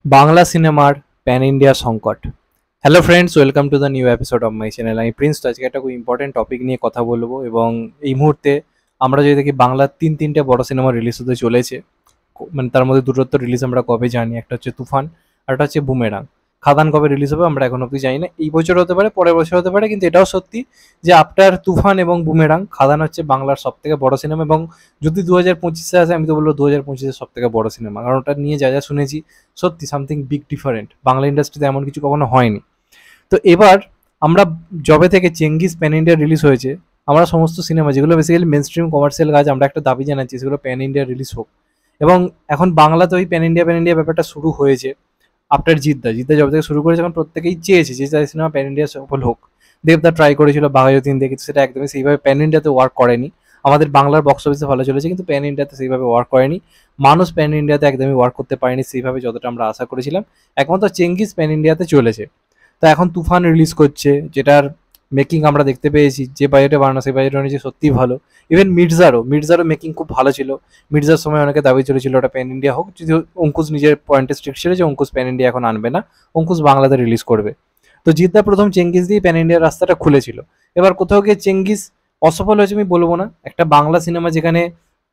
বাংলা সিনেমার pan India সংকট। Hello friends, welcome to the new episode of my channel. আমি Prince. তো আজকে একটা খুব ইম্পর্টেন্ট টপিক নিয়ে কথা বলবো, এবং এই মুহূর্তে আমরা যদি দেখি বাংলার তিনটে বড় সিনেমা রিলিজ হতে চলেছে। মানে তার মধ্যে দুটোর তো রিলিজ আমরা কবে জানি, একটা হচ্ছে তুফান আর একটা হচ্ছে বুমেরাং। খাদান কবে রিলিজ হবে আমরা এখন অব্দি জানি না, এই বছর হতে পারে, পরের বছর হতে পারে, কিন্তু এটাও সত্যি যে আফটার তুফান এবং বুমেরাং খাদান হচ্ছে বাংলার সব থেকে বড় সিনেমা। এবং যদি 2025-এ আসে, আমি তো বলবো 2025-এর সব থেকে বড় সিনেমা, কারণ ওটা নিয়ে যা যা শুনেছি সত্যি সামথিং বিগ ডিফারেন্ট। বাংলা ইন্ডাস্ট্রিতে এমন কিছু কখনো হয়নি। তো এবার আমরা যবে থেকে চেঙ্গিস প্যান ইন্ডিয়া রিলিজ হয়েছে, আমরা সমস্ত সিনেমা যেগুলো বেসিক্যালি মেন স্ট্রিম কমার্শিয়াল কাজ, আমরা একটা দাবি জানাচ্ছি সেগুলো প্যান ইন্ডিয়া রিলিজ হোক। এবং এখন বাংলাতে ওই প্যান ইন্ডিয়া ব্যাপারটা শুরু হয়েছে আফটার জিদ্দা যবে থেকে শুরু করেছে, এখন প্রত্যেকেই চেয়েছে যে তাদের সিনেমা প্যান ইন্ডিয়া সফল হোক। দেবদা ট্রাই করেছিল বাঘাযতীন দিয়ে, কিন্তু সেটা একদমই সেইভাবে প্যান ইন্ডিয়াতে ওয়ার্ক করেনি। আমাদের বাংলার বক্স অফিসে ভালো চলেছে, কিন্তু প্যান ইন্ডিয়াতে সেইভাবে ওয়ার্ক করেনি। মানুষ প্যান ইন্ডিয়াতে একদমই ওয়ার্ক করতে পারেনি সেইভাবে যতটা আমরা আশা করেছিলাম। একমাত্র চেঙ্গিস প্যান ইন্ডিয়াতে চলেছে। তো এখন তুফান রিলিজ করছে, যেটার মেকিং আমরা দেখতে পেয়েছি, যে বাজেটে বানানো সেই বাজেটে অনুযায়ী সত্যিই ভালো। ইভেন মির্জারও মেকিং খুব ভালো ছিল। মির্জার সময় অনেকে দাবি চলেছিল ওটা প্যান ইন্ডিয়া হোক, যদি অঙ্কুশ নিজের পয়েন্টে স্ট্রিক্ট ছিল যে অঙ্কুশ প্যান ইন্ডিয়া এখন আনবে না, অঙ্কুশ বাংলাতে রিলিজ করবে। তো জিদ্দা প্রথম চেঙ্গিস দিয়ে প্যান ইন্ডিয়ার রাস্তাটা খুলেছিল। এবার কোথাও গিয়ে চেঙ্গিস অসফল হয়েছে আমি বলবো না। একটা বাংলা সিনেমা যেখানে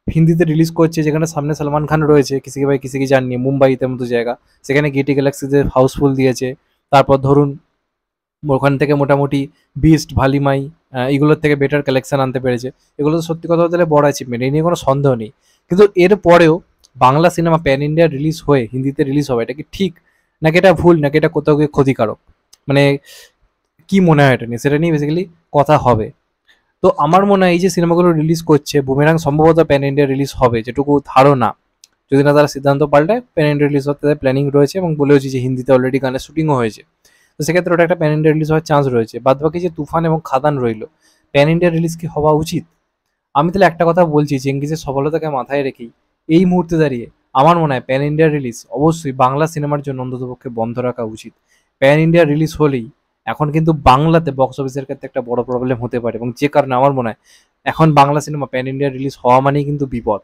হিন্দিতে রিলিজ করছে, যেখানে সামনে সালমান খান রয়েছে, কিসি কি ভাই কিসি কি জাননি, মুম্বাইতে মতো জায়গা, সেখানে গেটি গ্যালাক্সিতে হাউসফুল দিয়েছে। তারপর ধরুন ওখান থেকে মোটামুটি বিস্ট, ভালিমাই, এগুলোর থেকে বেটার কালেকশন আনতে পেরেছে। এগুলো তো সত্যি কথা বলতে গেলে বড় অ্যাচিভমেন্ট, এই নিয়ে কোনো সন্দেহ নেই। কিন্তু এর পরেও Bangla cinema pan India release হয়ে হিন্দিতে রিলিজ হবে, এটা কি ঠিক, নাকি এটা ভুল, নাকি এটা কোথাও গিয়ে ক্ষতিকারক? মানে কি মনে হয় এটা নিয়ে, সেটা নিয়ে বেসিক্যালি কথা হবে। তো আমার মনে হয় এই যে সিনেমাগুলো রিলিজ করছে, বুমেরাং সম্ভবত প্যান ইন্ডিয়া রিলিজ হবে যেটুকু ধারণা, যদি না তারা সিদ্ধান্ত পাল্টায়। প্যান ইন্ডিয়া রিলিজ হতে তাদের প্ল্যানিং রয়েছে, এবং বলেওছি যে হিন্দিতে অলরেডি গানের শুটিংও হয়েছে। তো সেক্ষেত্রে ওটা একটা প্যান ইন্ডিয়া রিলিজ হওয়ার চান্স রয়েছে। বাদ বাকি যে তুফান এবং খাদান রইলো, প্যান ইন্ডিয়া রিলিজ কি হওয়া উচিত? আমি তাহলে একটা কথা বলছি, চেঙ্গিজের সফলতাকে মাথায় রেখেই এই মুহূর্তে দাঁড়িয়ে আমার মনে হয় প্যান ইন্ডিয়া রিলিজ অবশ্যই বাংলা সিনেমার জন্য অন্ততপক্ষে বন্ধ রাখা উচিত। প্যান ইন্ডিয়া রিলিজ হলেই এখন কিন্তু বাংলাতে বক্স অফিসের ক্ষেত্রে একটা বড় প্রবলেম হতে পারে, এবং যে কারণে আমার মনে হয় এখন Bangla cinema pan India release হওয়া মানেই কিন্তু বিপদ।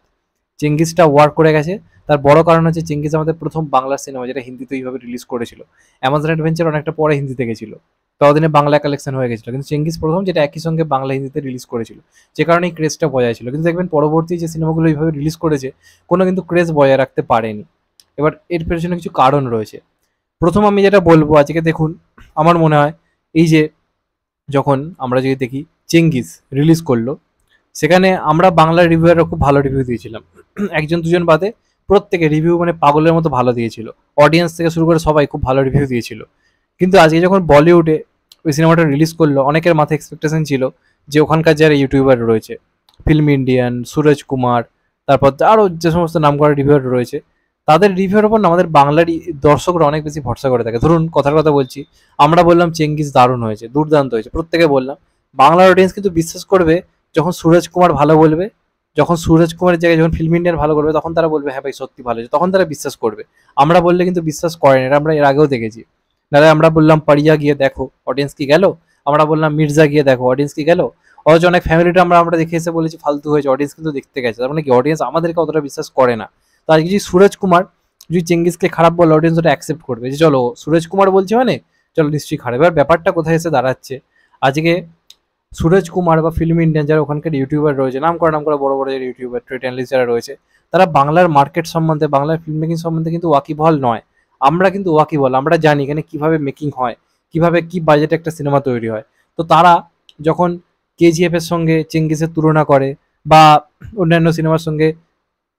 চেঙ্গিসটা ওয়ার্ক করে গেছে, তার বড় কারণ হচ্ছে চেঙ্গিস আমাদের প্রথম বাংলা সিনেমা যেটা হিন্দিতে এইভাবে রিলিজ করেছিল। অ্যামাজন অ্যাডভেঞ্চার অনেকটা পরে হিন্দিতে গেছিল, ততদিনে বাংলা কালেকশন হয়ে গেছিল, কিন্তু চেঙ্গিস প্রথম যেটা একই সঙ্গে বাংলা হিন্দিতে রিলিজ করেছিল, যে কারণে এই ক্রেজটা বজায় ছিল। কিন্তু দেখবেন পরবর্তী যে সিনেমাগুলো এইভাবে রিলিজ করেছে, কোনো কিন্তু ক্রেজ বজায় রাখতে পারেনি। এবার এর পেছনে কিছু কারণ রয়েছে। প্রথম আমি যেটা বলবো, আজকে দেখুন, আমার মনে হয় এই যে যখন আমরা যদি দেখি চেঙ্গিস রিলিজ করলো, সেখানে আমরা বাংলা রিভিউয়াররা খুব ভালো রিভিউ দিয়েছিলাম। একজন দুজন বাদে প্রত্যেকে রিভিউ মানে পাগলের মতো ভালো দিয়েছিল। অডিয়েন্স থেকে শুরু করে সবাই খুব ভালো রিভিউ দিয়েছিল। কিন্তু আজকে যখন বলিউডে ওই সিনেমাটা রিলিজ করলো, অনেকের মাথায় এক্সপেকটেশন ছিল যে ওখানকার যারা ইউটিউবার রয়েছে, ফিল্ম ইন্ডিয়ান, সুরজ কুমার, তারপর আরও যে সমস্ত নাম করা রিভিউয়ার রয়েছে, তাদের রিভিউর ওপর না আমাদের বাংলার দর্শকরা অনেক বেশি ভরসা করে থাকে। ধরুন কথার কথা বলছি, আমরা বললাম চেঙ্গিস দারুণ হয়েছে, দুর্দান্ত হয়েছে, প্রত্যেকে বললাম। বাংলার অডিয়েন্স কিন্তু বিশ্বাস করবে যখন সুরজ কুমার ভালো বলবে, যখন সুরজ কুমারের জায়গায় যখন ফিল্ম ইন্ডিয়ান ভালো করবে, তখন তারা বলবে হ্যাঁ ভাই সত্যি ভালো হয়েছে, তখন তারা বিশ্বাস করবে। আমরা বললে কিন্তু বিশ্বাস করেন, এটা আমরা এর আগেও দেখেছি। নাহলে আমরা বললাম পারিয়া গিয়ে দেখো, অডিয়েন্স কি গেল? আমরা বললাম মির্জা গিয়ে দেখো, অডিয়েন্স কি গেল? অথচ অনেক ফ্যামিলিটা আমরা আমরা দেখে এসে বলেছি ফালতু হয়েছে, অডিয়েন্স কিন্তু দেখতে গেছে। তার মানে কি অডিয়েন্স আমাদেরকে অতটা বিশ্বাস করে না। তো আজকে যদি সুরজ কুমার যদি চেঙ্গিসকে খারাপ বলে, অডিয়েন্স ওটা অ্যাকসেপ্ট করবে যে চলো সুরজ কুমার বলছে মানে চলো নিশ্চয়ই খারাপ। এবার ব্যাপারটা কোথায় এসে দাঁড়াচ্ছে, আজকে সুরজ কুমার বা ফিল্ম ইন্ডিয়ান যারা ওখানকার ইউটিউবার রয়েছে, নাম করা বড় বড় যারা ইউটিউবার, ট্রেড অ্যানালিস্ট যারা রয়েছে, তারা বাংলার মার্কেট সম্বন্ধে, বাংলার ফিল্ম মেকিং সম্বন্ধে কিন্তু ওয়াকিবহাল নয়। আমরা কিন্তু ওয়াকিবহাল, আমরা জানি এখানে কিভাবে মেকিং হয়, কিভাবে কি বাজেটে একটা সিনেমা তৈরি হয়। তো তারা যখন কেজিএফ এর সঙ্গে চেঙ্গিসের তুলনা করে, বা অন্যান্য সিনেমার সঙ্গে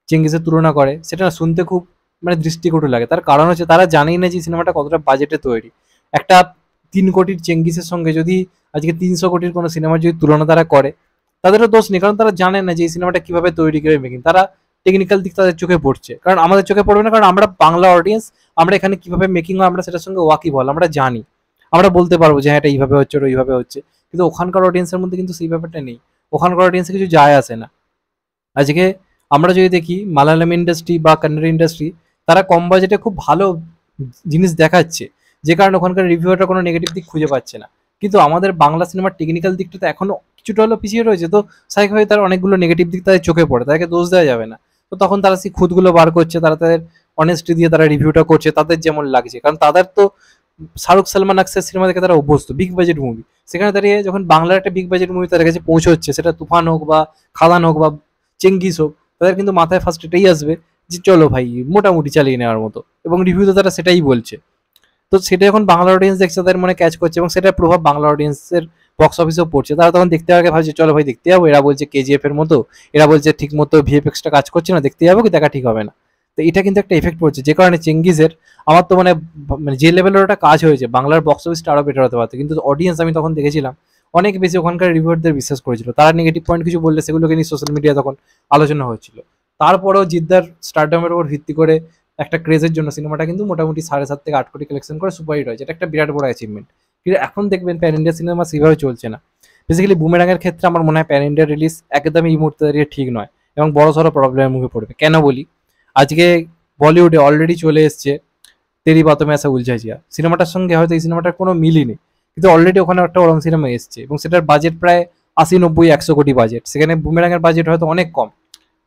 চেঙ্গিসের তুলনা করে, সেটা না শুনতে খুব মানে দৃষ্টিকটু লাগে। তার কারণ হচ্ছে তারা জানেই না যে সিনেমাটা কতটা বাজেটে তৈরি। একটা 3 কোটির চেঙ্গিসের সঙ্গে যদি আজকে 300 কোটির কোনো সিনেমার যদি তুলনা তারা করে, তাদেরও দোষ নেই, কারণ তারা জানে না যে এই সিনেমাটা কিভাবে তৈরি করে মেকিং। তারা টেকনিক্যাল দিক তাদের চোখে পড়ছে, কারণ আমাদের চোখে পড়বে না, কারণ আমরা বাংলা অডিয়েন্স। আমরা এখানে কিভাবে মেকিং হয় আমরা সেটার সঙ্গে ওয়াকিবহাল, আমরা জানি। আমরা বলতে পারবো যে হ্যাঁ এটা এইভাবে হচ্ছে, ওটা এইভাবে হচ্ছে। কিন্তু ওখানকার অডিয়েন্সের মধ্যে কিন্তু সেই ব্যাপারটা নেই। ওখানকার অডিয়েন্সে কিছু যায় আসে না। আজকে আমরা যদি দেখি মালায়ালাম ইন্ডাস্ট্রি বা কান্নাড়ি ইন্ডাস্ট্রি, তারা কম বাজেটে খুব ভালো জিনিস দেখাচ্ছে, যে কারণে ওখানকার রিভিউয়াররা কোনো নেগেটিভ দিক খুঁজে পাচ্ছে না। কিন্তু আমাদের বাংলা সিনেমার টেকনিক্যাল দিকটা তো এখনো কিছুটা হলেও পিছিয়ে রয়েছে। তো স্বাভাবিকভাবে তার অনেকগুলো নেগেটিভ দিক তাদের চোখে পড়ে, তাদেরকে দোষ দেওয়া যাবে না। তো তখন তারা সেই খুঁতগুলো বার করছে, তারা তাদের অনেস্টি দিয়ে তারা রিভিউটা করছে তাদের যেমন লাগছে, কারণ তাদের তো শাহরুখ সালমান আকসার সিনেমা দেখে তারা অভ্যস্ত, বিগ বাজেট মুভি। সেখানে দাঁড়িয়ে যখন বাংলার একটা বিগ বাজেট মুভি তাদের কাছে পৌঁছচ্ছে, সেটা তুফান হোক বা খাদান হোক বা চেঙ্গিস হোক, তাদের কিন্তু মাথায় ফার্স্ট এটাই আসবে যে চলো ভাই মোটামুটি চালিয়ে নেওয়ার মতো, এবং রিভিউতে তারা সেটাই বলছে। তো সেটা যখন বাংলা অডিয়েন্স দেখছে তাদের মনে ক্যাচ করছে, এবং সেটার প্রভাব বাংলা অডিয়েন্সের বক্স অফিসেও পড়ছে। তারা তখন দেখতে আগে ভাবছে চলো ভাই দেখতে যাবো, এরা বলছে কেজিএফ এর মতো, এরা বলছে ঠিক মতো ভিএফএক্সটা কাজ করছে না, দেখতে যাবো কি দেখা ঠিক হবে না। তো এটা কিন্তু একটা এফেক্ট পড়ছে, যে কারণে চেঙ্গিজের আমার তো মানে যে লেভেলের ওটা কাজ হয়েছে বাংলার বক্স অফিসটা আরো বেটার হতে পারতো, কিন্তু অডিয়েন্স আমি তখন দেখেছিলাম অনেক বেশি ওখানকার রিভিউয়ারদের বিশ্বাস করেছিল। তারা নেগেটিভ পয়েন্ট কিছু বললে সেগুলোকে নিয়ে সোশ্যাল মিডিয়া তখন আলোচনা হচ্ছিল। তারপরেও জিদ্দার স্টারডামের উপর ভিত্তি করে একটা ক্রেজের জন্য সিনেমাটা কিন্তু মোটামুটি 7.5 থেকে 8 কোটি কালেকশন করে সুপারহিট হয়েছে, এটা একটা বিরাট বড় অ্যাচিভমেন্ট। কিন্তু এখন দেখবেন প্যান ইন্ডিয়া সিনেমা সেভাবে চলছে না। বেসিক্যালি বুমেরাঙের ক্ষেত্রে আমার মনে হয় প্যান ইন্ডিয়া রিলিজ একদমই এই মুহূর্তে দাঁড়িয়ে ঠিক নয়, এবং বড় সড়ো প্রবলেমের মুখে পড়বে। কেন বলি, আজকে বলিউডে অলরেডি চলে এসছে তেরি বাতমে আসা উলঝা জিয়া, সিনেমাটার সঙ্গে হয়তো এই সিনেমাটার কোনো মিলই নেই, কিন্তু অলরেডি ওখানে একটা ওরম সিনেমা এসছে, এবং সেটার বাজেট প্রায় 80, 90, 100 কোটি বাজেট। সেখানে বুমেরাঙের বাজেট হয়তো অনেক কম,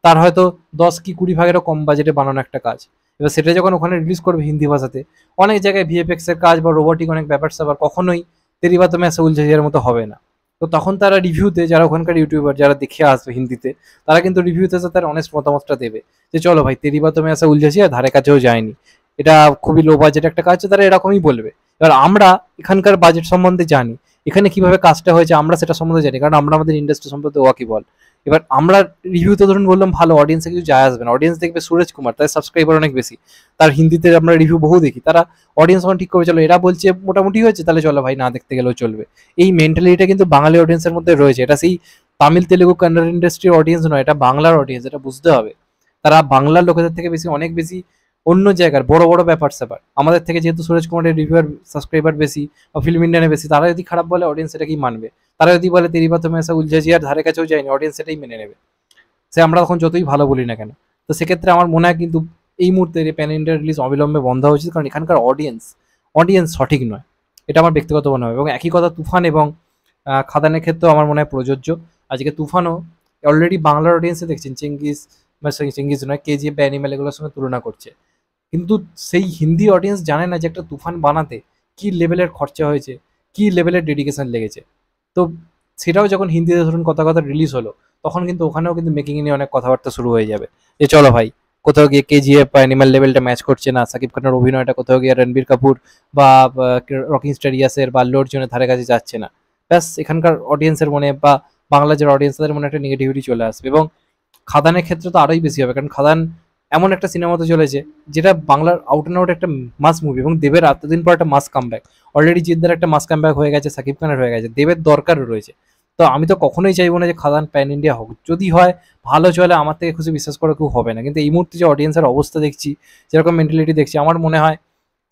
তার হয়তো 10 কি 20 ভাগেরও কম বাজেটে বানানো একটা কাজ। এবার সেটা যখন ওখানে রিলিজ করবে হিন্দি ভাষাতে, অনেক জায়গায় ভিএফএক্স এর কাজ বা রোবোটিক অনেক ব্যাপার স্যাপার কখনোই তেরি বাতমে আসা উলঝাইয়ার মতো হবে না। তো তখন তারা রিভিউতে, যারা ওখানকার ইউটিউবার যারা দেখে আসবে হিন্দিতে, তারা কিন্তু রিভিউতে তার অনেস্ট মতামতটা দেবে যে চলো ভাই তেরি বাতমে আসা উলঝাইয়া ধারে কাছেও যায়নি, এটা খুবই লো বাজেট একটা কাজ, তারা এরকমই বলবে। এবার আমরা এখানকার বাজেট সম্বন্ধে জানি, এখানে কিভাবে কাজটা হয়েছে আমরা সেটা সম্বন্ধে জানি, কারণ আমরা আমাদের ইন্ডাস্ট্রি সম্বন্ধে ওয়াকিবল। এবার আমরা রিভিউতে ধরুন বললাম ভালো, অডিয়েন্সে কিছু যায় আসবে না, অডিয়েন্স দেখবে সুরজ কুমার, তার সাবস্ক্রাইবার অনেক বেশি, তার হিন্দিতে আমরা রিভিউ বহু দেখি, তারা অডিয়েন্স তখন ঠিক করবে চলো এরা বলছে মোটামুটি হয়েছে, তাহলে চলো ভাই না দেখতে গেলেও চলবে। এই মেন্টালিটিটা কিন্তু বাঙালি অডিয়েন্সের মধ্যে রয়েছে, এটা সেই তামিল তেলেগু কন্নড় ইন্ডাস্ট্রির অডিয়েন্স নয়, এটা বাংলার অডিয়েন্স, এটা বুঝতে হবে। তারা বাংলার লোকেদের থেকে বেশি, অনেক বেশি অন্য জায়গার বড় বড় ব্যাপার স্যাপার আমাদের থেকে, যেহেতু সুরজ কুমারের রিভিউয়ার সাবস্ক্রাইবার বেশি বা ফিল্ম ইন্ডিয়ানে বেশি, তারা যদি খারাপ বলে অডিয়েন্স সেটাকেই মানবে। তারা যদি বলে তেরি বাতমে আসা উলঝা জিয়ার ধারে কাছেও যায়নি, অডিয়েন্স সেটাই মেনে নেবে, সে আমরা তখন যতই ভালো বলি না কেন। তো সেক্ষেত্রে আমার মনে হয় কিন্তু এই মুহূর্তে প্যান ইন্ডিয়া রিলিজ অবিলম্বে বন্ধ হওয়া উচিত, কারণ এখানকার অডিয়েন্স অডিয়েন্স সঠিক নয়, এটা আমার ব্যক্তিগত মনে হয়। এবং একই কথা তুফান এবং খাদানের ক্ষেত্রেও আমার মনে হয় প্রযোজ্য। আজকে তুফানও অলরেডি বাংলার অডিয়েন্সে দেখছেন চেঙ্গিস, চেঙ্গিস নয় কেজিএফ বা অ্যানিমেল এগুলোর সঙ্গে তুলনা করছে, কিন্তু সেই হিন্দি অডিয়েন্স জানে না যে একটা তুফান বানাতে কি লেভেলের খরচা হয়েছে, কি লেভেলের ডেডিকেশন লেগেছে। তো সেটাও যখন হিন্দিতে ধরুন কথা কথা রিলিজ হলো, তখন কিন্তু ওখানেও কিন্তু মেকিং নিয়ে অনেক কথাবার্তা শুরু হয়ে যাবে, যে চলো ভাই কোথাও গিয়ে কেজিএফ বা অ্যানিমাল লেভেলটা ম্যাচ করছে না, সাকিব খানের অভিনয়টা কোথাও গিয়ে রণবীর কাপুর বা রকিং স্টার ইয়াসের বা আল্লু অর্জুনের ধারে কাছে যাচ্ছে না। ব্যাস এখানকার অডিয়েন্সের মনে বা বাংলার যারা অডিয়েন্স তাদের মনে একটা নেগেটিভিটি চলে আসবে। এবং খাদানের ক্ষেত্রে তো আরোই বেশি হবে, কারণ খাদান এমন একটা সিনেমাতে চলেছে যেটা বাংলার আউট অ্যান্ড আউট একটা মাস মুভি, এবং দেবের এতদিন পর একটা মাস কামব্যাক। অলরেডি জিদ্দার একটা মাস কামব্যাক হয়ে গেছে, সাকিব খানের হয়ে গেছে, দেবের দরকার রয়েছে। তো আমি তো কখনোই চাইবো না যে খাদান প্যান ইন্ডিয়া হোক, যদি হয় ভালো চলে, আমার থেকে খুশি, বিশ্বাস করে কেউ হবে না। কিন্তু এই মুহূর্তে যে অডিয়েন্সের অবস্থা দেখছি, যেরকম মেন্টালিটি দেখছি, আমার মনে হয়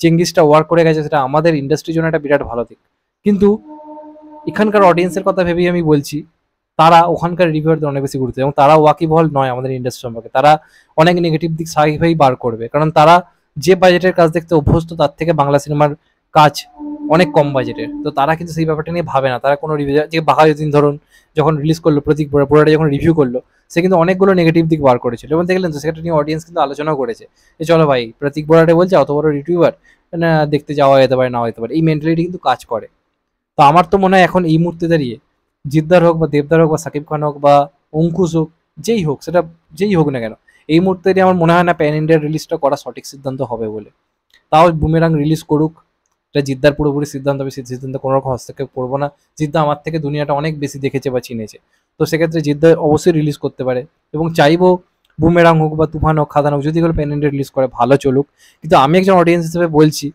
চেঙ্গিসটা ওয়ার্ক করে গেছে, সেটা আমাদের ইন্ডাস্ট্রির জন্য একটা বিরাট ভালো দিক। কিন্তু এখানকার অডিয়েন্সের কথা ভেবেই আমি বলছি, তারা ওখানকার রিভিউয়ারদের অনেক বেশি গুরুত্ব, এবং তারা ওয়াকিবহল নয় আমাদের ইন্ডাস্ট্রি সম্পর্কে, তারা অনেক নেগেটিভ দিক স্বাভাবিকভাবেই বার করবে, কারণ তারা যে বাজেটের কাজ দেখতে অভ্যস্ত তার থেকে বাংলা সিনেমার কাজ অনেক কম বাজেটের। তো তারা কিন্তু সেই ব্যাপারটা নিয়ে ভাবে না, তারা কোনো রিভিউ, যে বাঘাযতীন ধরুন যখন রিলিজ করলো, প্রতীক বড়া পুরোটা যখন রিভিউ করলো, সে কিন্তু অনেকগুলো নেগেটিভ দিক বার করেছিল, এবং দেখলেন তো সেটা নিয়ে অডিয়েন্স কিন্তু আলোচনাও করেছে যে চলো ভাই প্রতীক বড়াটে বলছে অত বড় ইউটিউবার, না দেখতে যাওয়া যেতে পারে, না যেতে পারে, এই মেন্টালিটি কিন্তু কাজ করে। তো আমার তো মনে হয় এখন এই মুহূর্তে দাঁড়িয়ে জিদ্দার হোক বা দেবদার হোক বা সাকিব খান হোক বা অঙ্কুশ হোক, যেই হোক সেটা, যেই হোক না কেন, এই মুহূর্তে দাঁড়িয়ে আমার মনে হয় না প্যান ইন্ডিয়ার রিলিজটা করা সঠিক সিদ্ধান্ত হবে বলে। তাও বুমেরাং রিলিজ করুক, এটা জিদ্দার পুরোপুরি সিদ্ধান্ত, আমি সেই সিদ্ধান্ত কোনো রকম হস্তক্ষেপ করবো না। জিদ্দা আমার থেকে দুনিয়াটা অনেক বেশি দেখেছে বা চিনেছে, তো সেক্ষেত্রে জিদ্দা অবশ্যই রিলিজ করতে পারে, এবং চাইবো বুমেরাং হোক বা তুফান হোক খাদান হোক, যদি এগুলো প্যান ইন্ডিয়া রিলিজ করে ভালো চলুক। কিন্তু আমি একজন অডিয়েন্স হিসেবে বলছি,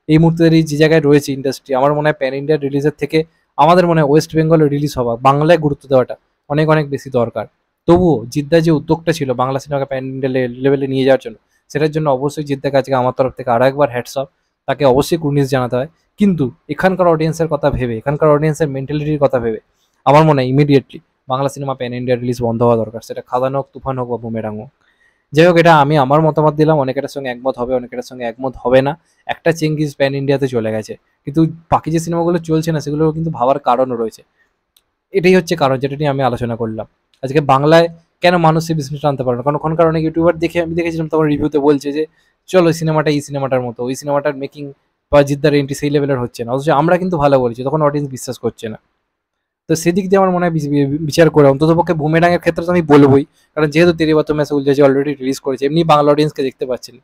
এই মুহূর্তে যে জায়গায় রয়েছে ইন্ডাস্ট্রি, আমার মনে হয় প্যান ইন্ডিয়ার রিলিজের থেকে আমাদের মনে হয় ওয়েস্ট বেঙ্গলে রিলিজ হওয়া, বাংলায় গুরুত্ব দেওয়াটা অনেক অনেক বেশি দরকার। তবুও জিদ্দা যে উদ্যোগটা ছিল বাংলা সিনেমাকে প্যান ইন্ডিয়া লেভেলে নিয়ে যাওয়ার জন্য, সেটার জন্য অবশ্যই জিদ্দার কাছে আমার তরফ থেকে আরও একবার হ্যাটস অফ, তাকে অবশ্যই কুর্নিশ জানাতে হয়। কিন্তু এখানকার অডিয়েন্সের কথা ভেবে, এখানকার অডিয়েন্সের মেন্টালিটির কথা ভেবে আমার মনে হয় immediately Bangla cinema pan India release বন্ধ হওয়া দরকার, সেটা খাদান হোক, তুফান হোক বা বুমেরাং হোক। যাই হোক, এটা আমি আমার মতামত দিলাম, অনেকের সঙ্গে একমত হবে, অনেকের সঙ্গে একমত হবে না। একটা চেঙ্গিস প্যান ইন্ডিয়াতে চলে গেছে, কিন্তু বাকি যে সিনেমাগুলো চলছে না সেগুলো কিন্তু ভাবার কারণও রয়েছে। এটাই হচ্ছে কারণ যেটা নিয়ে আমি আলোচনা করলাম। আজকে বাংলায় কেন মানুষ সেই বিজনেসটা আনতে পারে না, কারণ ওখানকার অনেক ইউটিউবার দেখে আমি দেখেছিলাম তখন রিভিউতে বলছে যে চলো ওই সিনেমাটা এই সিনেমাটার মতো, ওই সিনেমাটার মেকিং বা জিদ্দার এন্ট্রি সেই লেভেলের হচ্ছে না, অথচ আমরা কিন্তু ভালো বলছি, তখন অডিয়েন্স বিশ্বাস করছে না। তো সেদিক দিয়ে আমার মনে হয় বিচার করে অন্ততপক্ষে বুমেরাংয়ের ক্ষেত্রে তো আমি বলবোই, কারণ যেহেতু তেরি বাতো ম্যাচ উলঝেছে অলরেডি রিলিজ করেছে, এমনি বাংলা অডিয়েন্সকে দেখতে পাচ্ছেন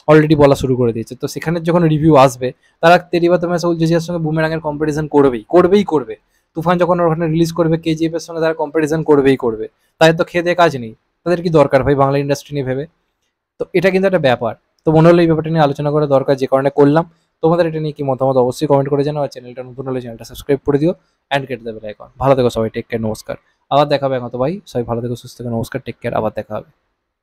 অলরেডি বলা শুরু করে দিয়েছে, তো সেখানে যখন রিভিউ আসবে তারা তেরি বাতো ম্যাচ উলঝেছিয়ার সঙ্গে বুমেরাংয়ের কম্পারিজন করবেই। তুফান যখন ওখানে রিলিজ করবে কেজিএফ এর সঙ্গে তারা কম্পারিজন করবে। তাদের তো খেয়ে দেয়ে কাজ নেই, তাদের কি দরকার ভাই বাংলা ইন্ডাস্ট্রি নিয়ে ভেবে? তো এটা কিন্তু একটা ব্যাপার। তো মনে হলো এই ব্যাপারটা নিয়ে আলোচনা করা দরকার, যে কারণে করলাম। তোমাদের এটা নিয়ে কি মতামত অবশ্যই কমেন্ট করে জানাও, আর চ্যানেলটা নতুন হলে চ্যানেলটা সাবস্ক্রাইব করে দিও and get the bell icon. ভালো থেকো সবাই, টেক কেয়ার, নমস্কার। আবার দেখা হবে এখন তো ভাই, সবাই ভালো থেকো, সুস্থ থেকো, নমস্কার, টেক কেয়ার, আবার দেখা হবে।